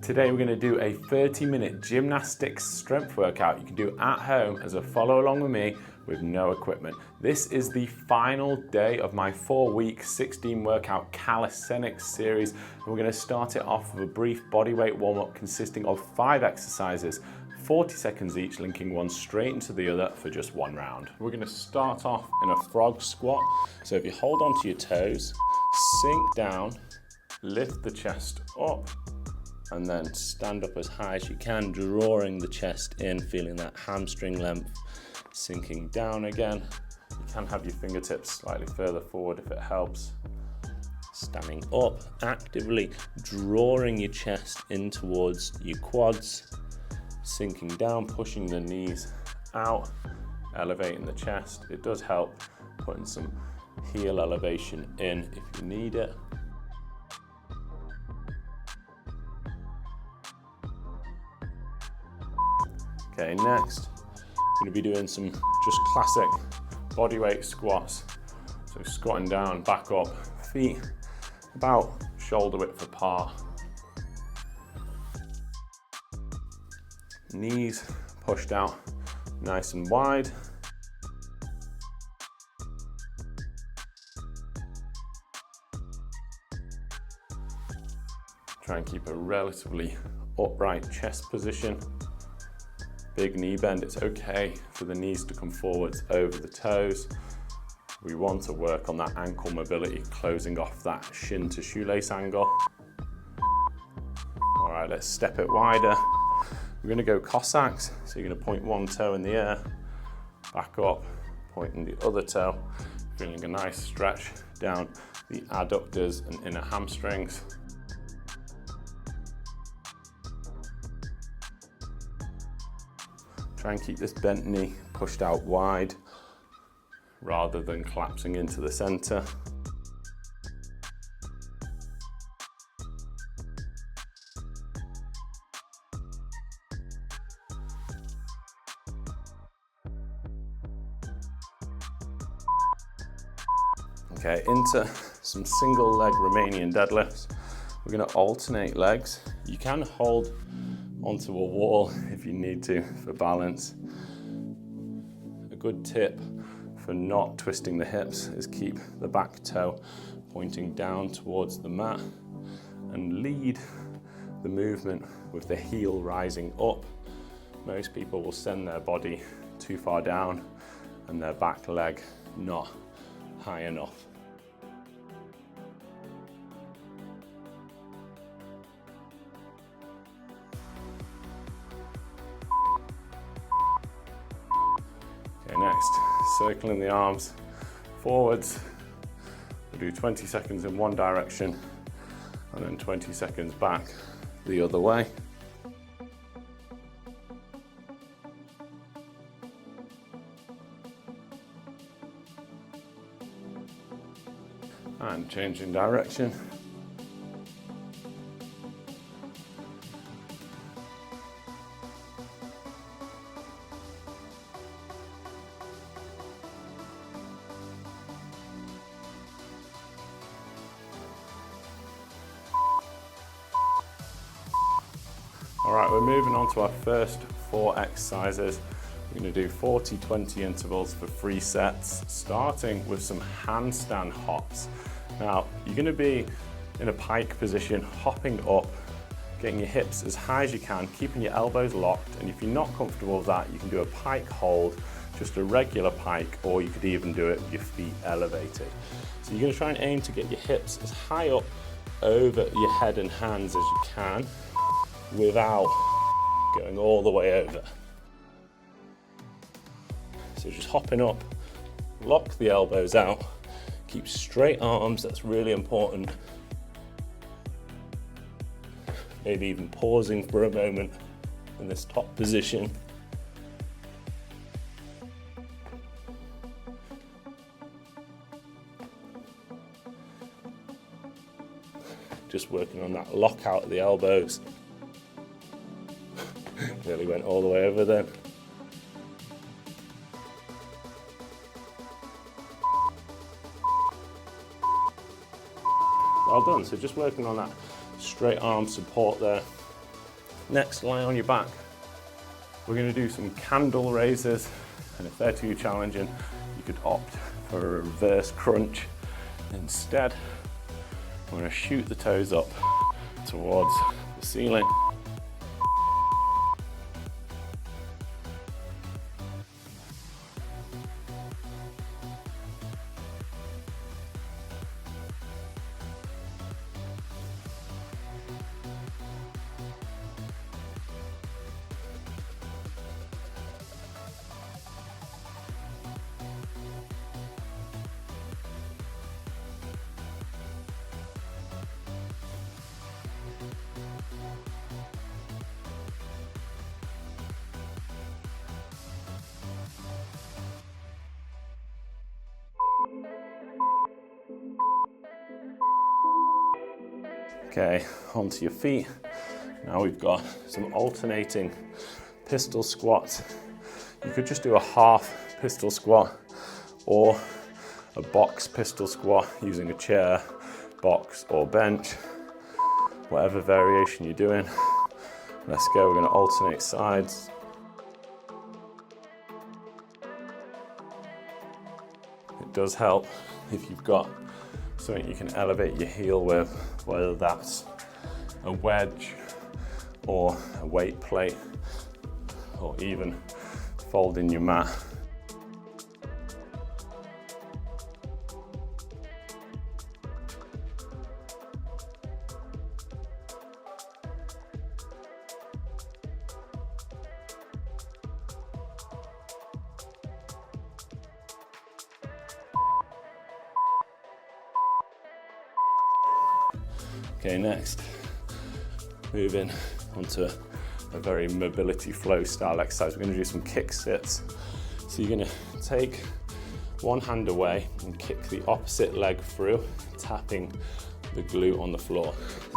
Today we're going to do a 30-minute gymnastics strength workout you can do at home as a follow along with me with no equipment. This is the final day of my 4-week 16 workout calisthenics series, and we're going to start it off with a brief bodyweight warm-up consisting of 5 exercises, 40 seconds each, linking one straight into the other for just 1 round. We're going to start off in a frog squat. So if you hold onto your toes, sink down, lift the chest up, and then stand up as high as you can, drawing the chest in, feeling that hamstring length, sinking down again. You can have your fingertips slightly further forward if it helps. Standing up, actively drawing your chest in towards your quads, sinking down, pushing the knees out, elevating the chest. It does help putting some heel elevation in if you need it. Okay, next, I'm going to be doing some just classic bodyweight squats. So squatting down, back up, feet about shoulder width apart. Knees pushed out nice and wide. Try and keep a relatively upright chest position. Big knee bend, it's okay for the knees to come forwards over the toes. We want to work on that ankle mobility, closing off that shin to shoelace angle. All right, let's step it wider. We're gonna go Cossacks. So you're gonna point one toe in the air, back up, pointing the other toe, feeling a nice stretch down the adductors and inner hamstrings. Try and keep this bent knee pushed out wide rather than collapsing into the center. Okay, into some single leg Romanian deadlifts. We're going to alternate legs. You can hold onto a wall if you need to for balance. A good tip for not twisting the hips is keep the back toe pointing down towards the mat and lead the movement with the heel rising up. Most people will send their body too far down and their back leg not high enough. Okay, next, circling the arms forwards. We'll do 20 seconds in one direction and then 20 seconds back the other way. And changing direction. All right, we're moving on to our first 4 exercises. We're going to do 40-20 intervals for 3 sets, starting with some handstand hops. Now, you're going to be in a pike position, hopping up, getting your hips as high as you can, keeping your elbows locked, and if you're not comfortable with that, you can do a pike hold, just a regular pike, or you could even do it with your feet elevated. So you're going to try and aim to get your hips as high up over your head and hands as you can, without going all the way over. So just hopping up, lock the elbows out, keep straight arms, that's really important. Maybe even pausing for a moment in this top position. Just working on that lockout of the elbows. Nearly went all the way over then. Well done. So just working on that straight arm support there. Next, lie on your back. We're going to do some candle raises, and if they're too challenging, you could opt for a reverse crunch instead. I'm going to shoot the toes up towards the ceiling. Okay, onto your feet. Now we've got some alternating pistol squats. You could just do a half pistol squat or a box pistol squat using a chair, box or bench, whatever variation you're doing. Let's go, we're going to alternate sides. It does help if you've got something you can elevate your heel with, whether that's a wedge or a weight plate or even folding your mat. Okay, next, moving onto a very mobility flow style exercise. We're going to do some kick sits. So you're going to take one hand away and kick the opposite leg through, tapping the glute on the floor.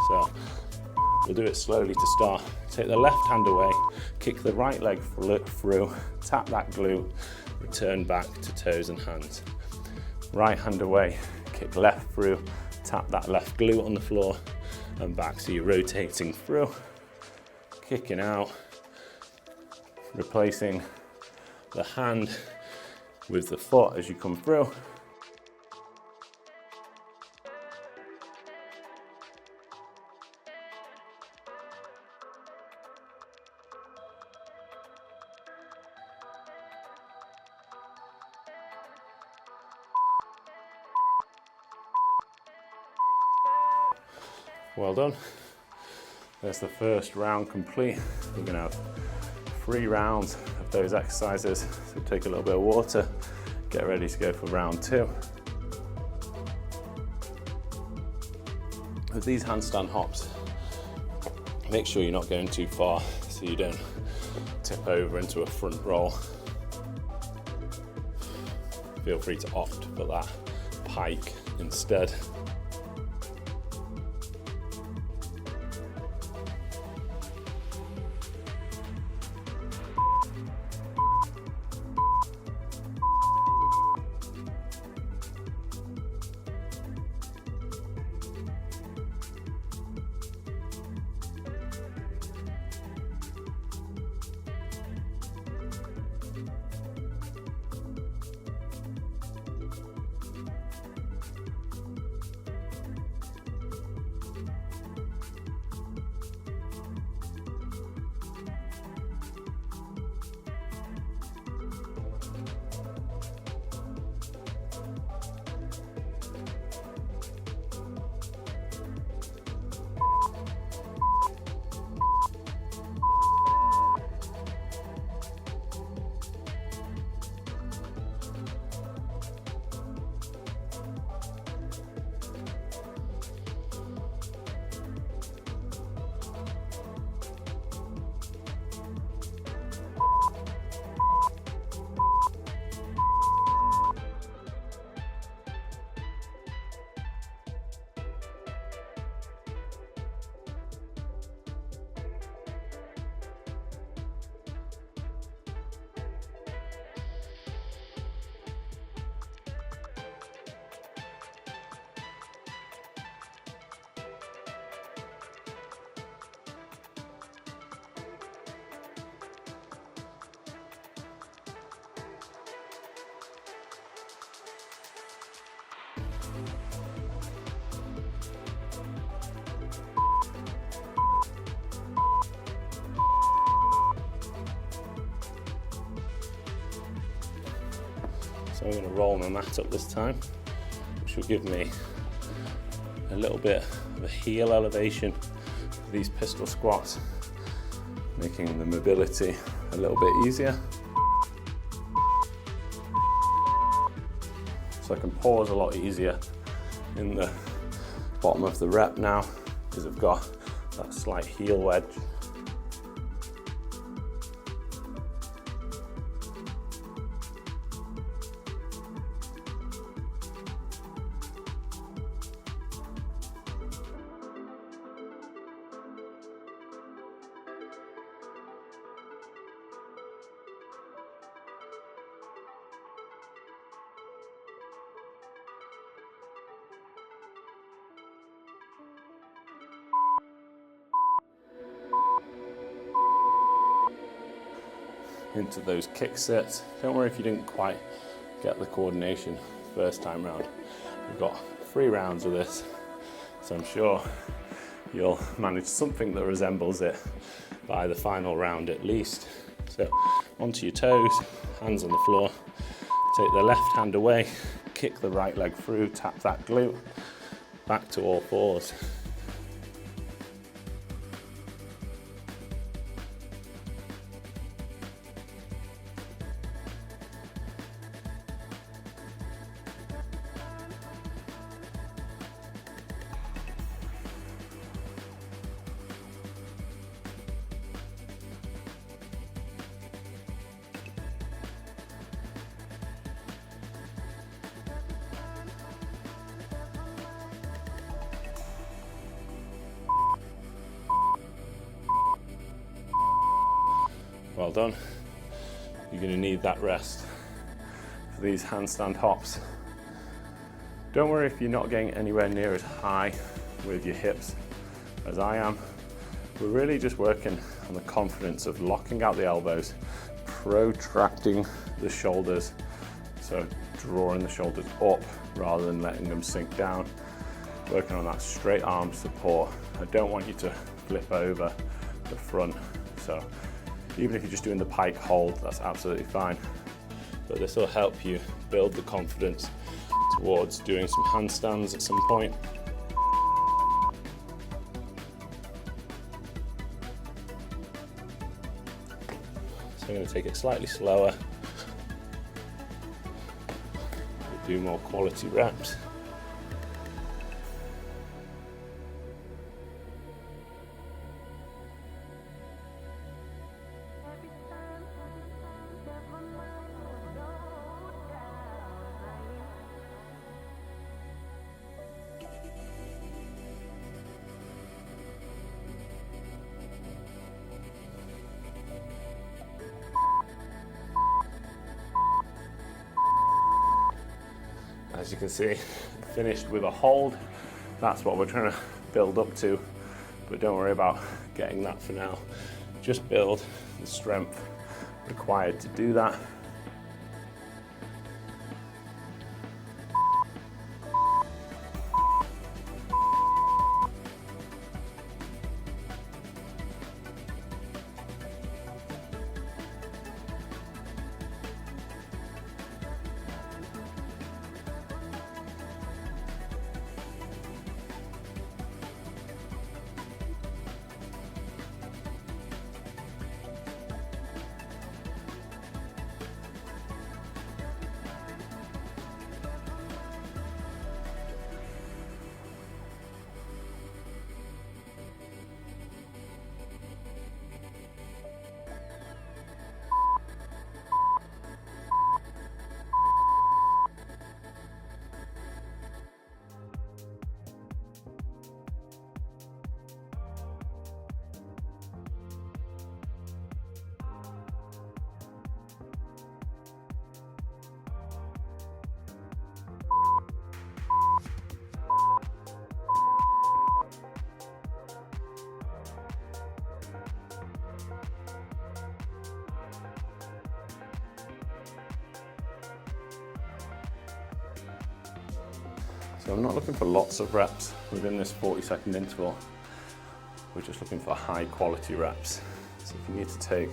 So we'll do it slowly to start. Take the left hand away, kick the right leg through, tap that glute, return back to toes and hands. Right hand away, kick left through, tap that left glute on the floor and back. So you're rotating through, kicking out, replacing the hand with the foot as you come through. Well done. There's the first round complete. We're going to have 3 rounds of those exercises. So take a little bit of water, get ready to go for round 2. With these handstand hops, make sure you're not going too far so you don't tip over into a front roll. Feel free to opt for that pike instead. So I'm going to roll my mat up this time, which will give me a little bit of a heel elevation for these pistol squats, making the mobility a little bit easier. So I can pause a lot easier in the bottom of the rep now because I've got that slight heel wedge. Into those kick sets. Don't worry if you didn't quite get the coordination first time round. We've got 3 rounds of this, so I'm sure you'll manage something that resembles it by the final round at least. So onto your toes, hands on the floor, take the left hand away, kick the right leg through, tap that glute, back to all fours. Well done. You're going to need that rest for these handstand hops. Don't worry if you're not getting anywhere near as high with your hips as I am. We're really just working on the confidence of locking out the elbows, protracting the shoulders, so drawing the shoulders up rather than letting them sink down, working on that straight arm support. I don't want you to flip over the front, so even if you're just doing the pike hold, that's absolutely fine. But this will help you build the confidence towards doing some handstands at some point. So I'm going to take it slightly slower. Do more quality reps. As you can see, finished with a hold. That's what we're trying to build up to, but don't worry about getting that for now. Just build the strength required to do that. So I'm not looking for lots of reps within this 40-second interval. We're just looking for high quality reps. So if you need to take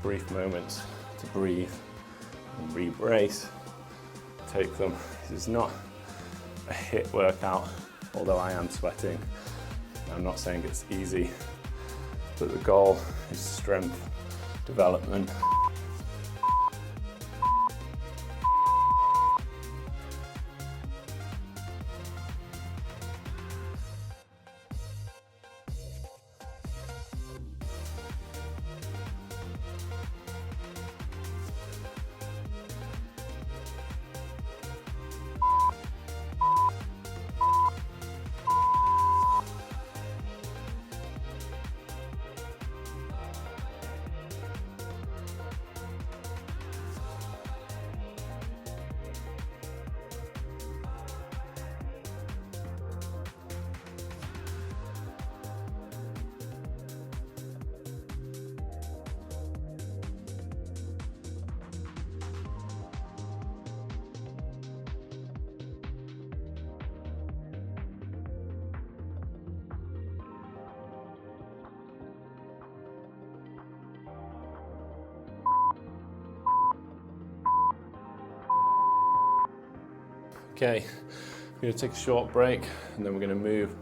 brief moments to breathe and re-brace, take them. This is not a HIIT workout, although I am sweating. I'm not saying it's easy, but the goal is strength development. Okay, we're going to take a short break and then we're going to move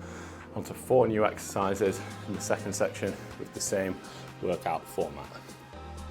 on to 4 new exercises in the second section with the same workout format.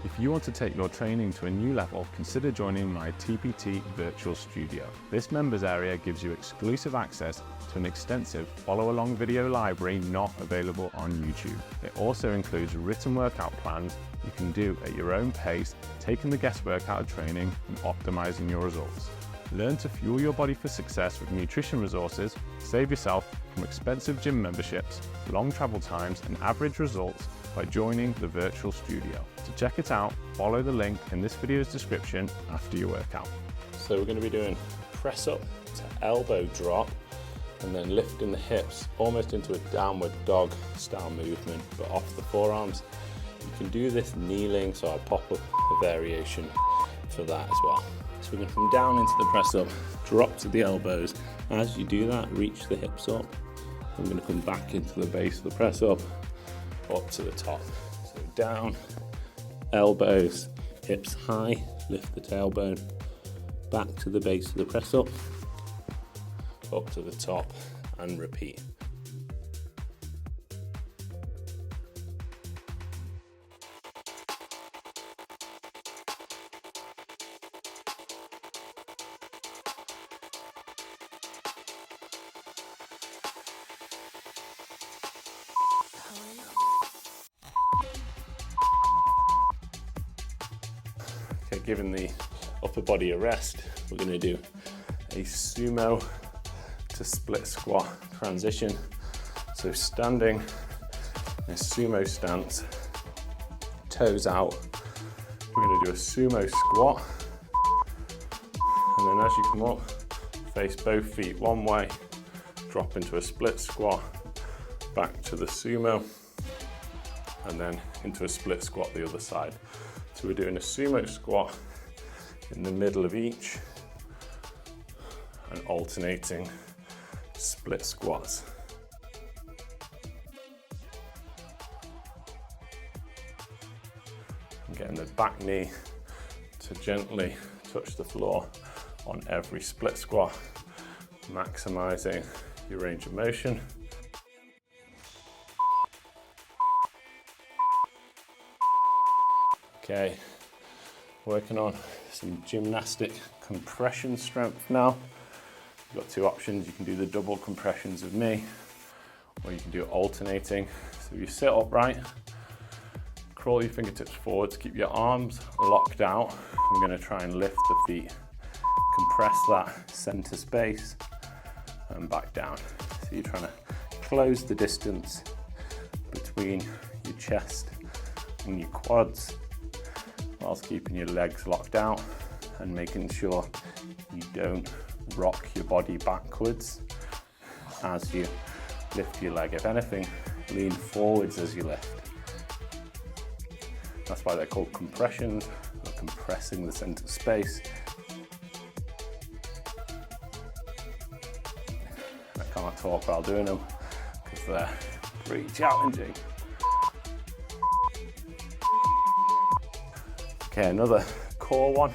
If you want to take your training to a new level, consider joining my TPT virtual studio. This members area gives you exclusive access to an extensive follow-along video library not available on YouTube. It also includes written workout plans you can do at your own pace, taking the guest workout training and optimizing your results. Learn to fuel your body for success with nutrition resources, save yourself from expensive gym memberships, long travel times and average results by joining the virtual studio. To check it out, follow the link in this video's description after your workout. So we're going to be doing press up to elbow drop and then lifting the hips almost into a downward dog style movement, but off the forearms. You can do this kneeling, so I'll pop up a variation for that as well. So we're going to come down into the press up, drop to the elbows. As you do that, reach the hips up. I'm going to come back into the base of the press up to the top. So down, elbows, hips high, lift the tailbone, back to the base of the press up to the top, and repeat. Okay, given the upper body a rest, we're going to do a sumo to split squat transition. So standing in a sumo stance, toes out, we're going to do a sumo squat, and then as you come up, face both feet one way, drop into a split squat, back to the sumo, and then into a split squat the other side. So we're doing a sumo squat in the middle of each and alternating split squats. And getting the back knee to gently touch the floor on every split squat, maximizing your range of motion. Okay, working on some gymnastic compression strength now. You've got 2 options. You can do the double compressions with me, or you can do it alternating. So you sit upright, crawl your fingertips forward to keep your arms locked out. I'm going to try and lift the feet, compress that center space, and back down. So you're trying to close the distance between your chest and your quads, whilst keeping your legs locked out and making sure you don't rock your body backwards as you lift your leg. If anything, lean forwards as you lift. That's why they're called compressions. We're compressing the center space. talk while doing them because they're pretty challenging. Okay, another core one.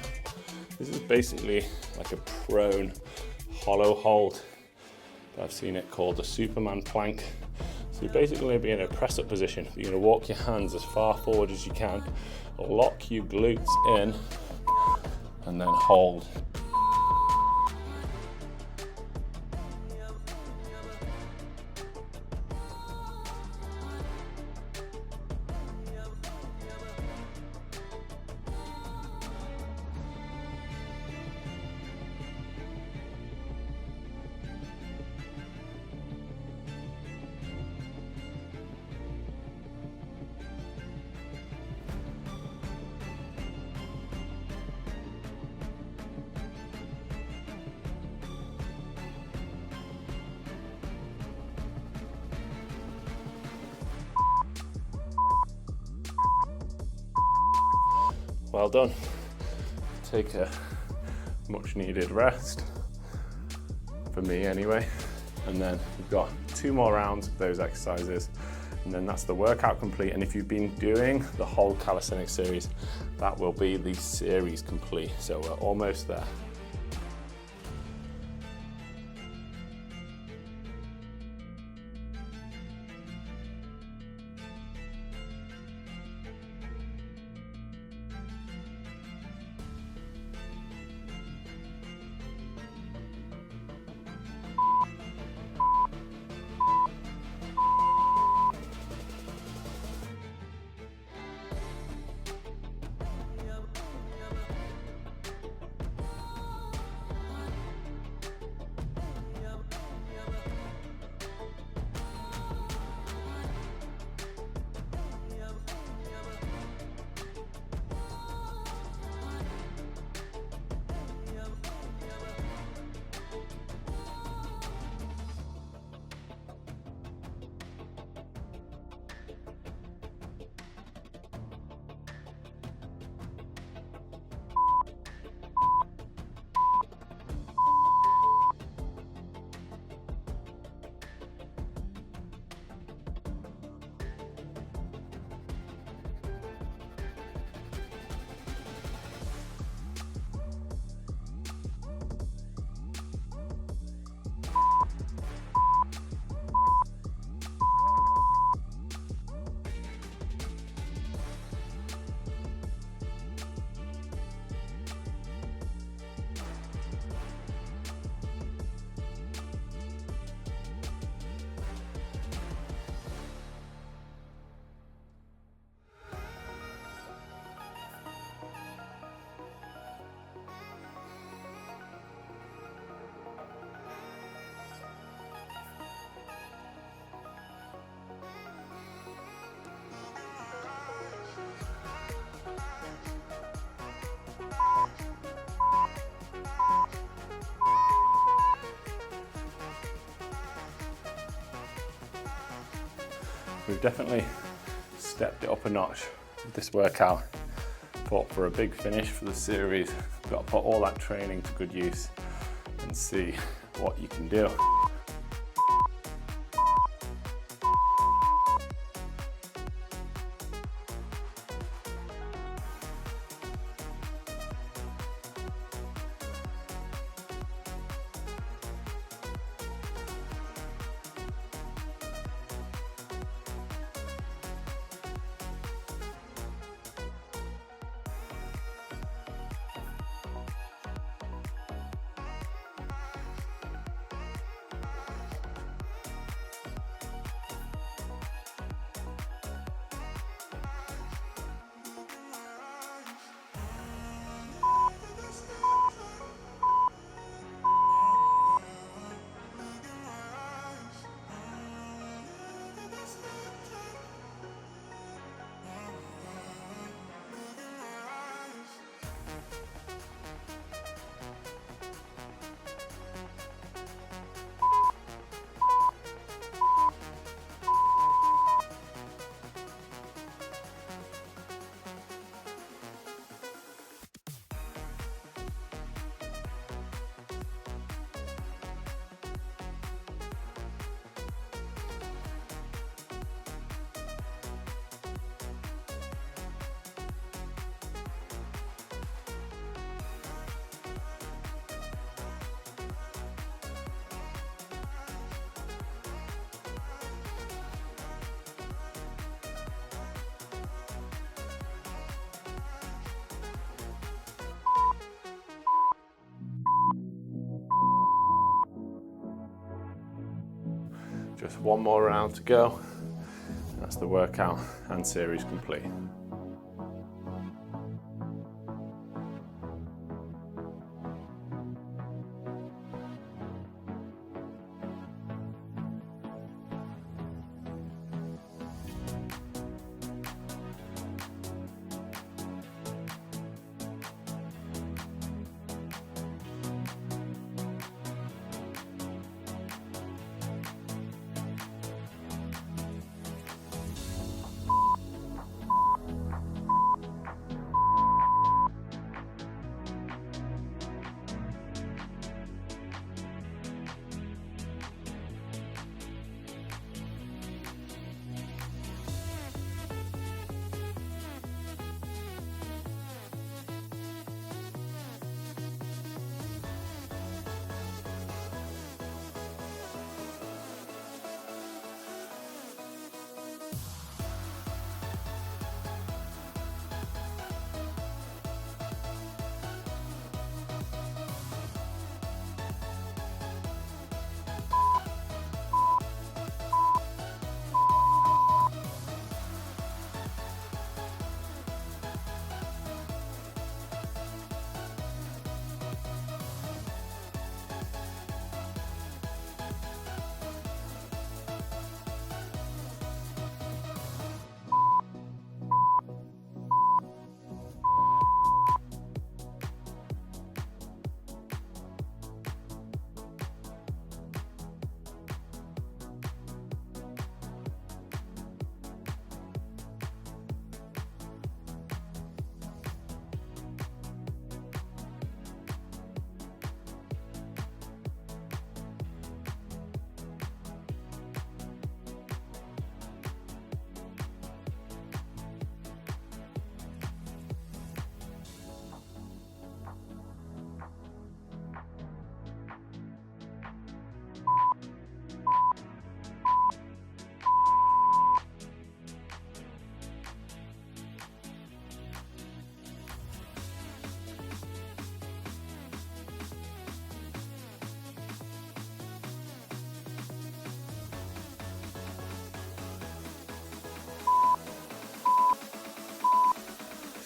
This is basically like a prone hollow hold. I've seen it called a Superman plank. So you're basically going to be in a press up position. You're going to walk your hands as far forward as you can, lock your glutes in, and then hold. Well done. Take a much needed rest, for me anyway, and then we've got 2 more rounds of those exercises, and then that's the workout complete. And if you've been doing the whole calisthenics series, that will be the series complete, so we're almost there. We've definitely stepped it up a notch with this workout. Thought for a big finish for the series, we've got to put all that training to good use and see what you can do. one more round to go. That's the workout and series complete.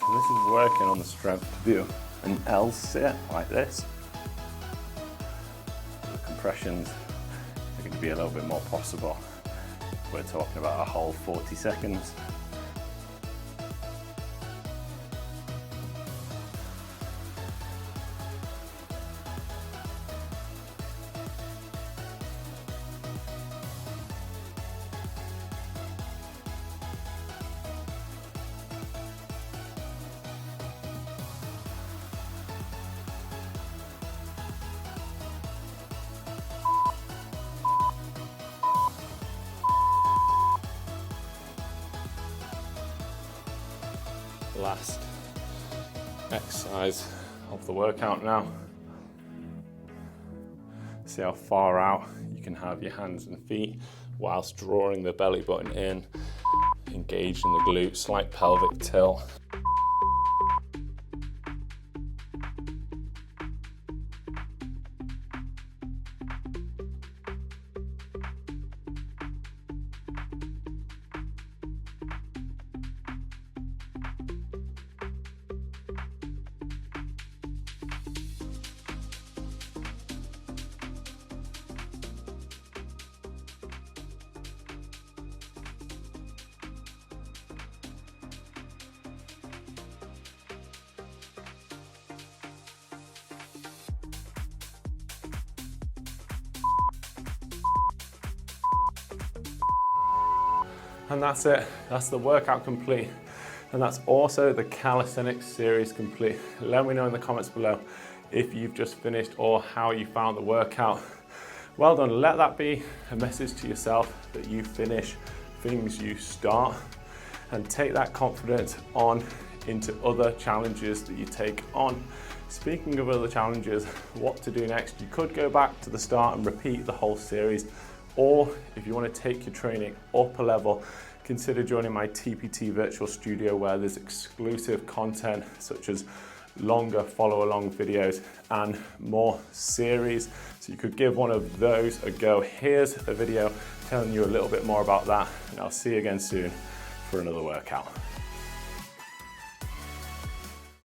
So this is working on the strength to do an L sit like this. The compressions are going to be a little bit more possible. We're talking about a whole 40 seconds. Last exercise of the workout now. See how far out you can have your hands and feet whilst drawing the belly button in, engaging the glutes, slight pelvic tilt. And that's it, that's the workout complete. And that's also the calisthenics series complete. Let me know in the comments below if you've just finished or how you found the workout. Well done, let that be a message to yourself that you finish things you start, and take that confidence on into other challenges that you take on. Speaking of other challenges, what to do next, you could go back to the start and repeat the whole series, or if you want to take your training up a level, consider joining my TPT virtual studio, where there's exclusive content such as longer follow along videos and more series. So you could give one of those a go. Here's a video telling you a little bit more about that, and I'll see you again soon for another workout.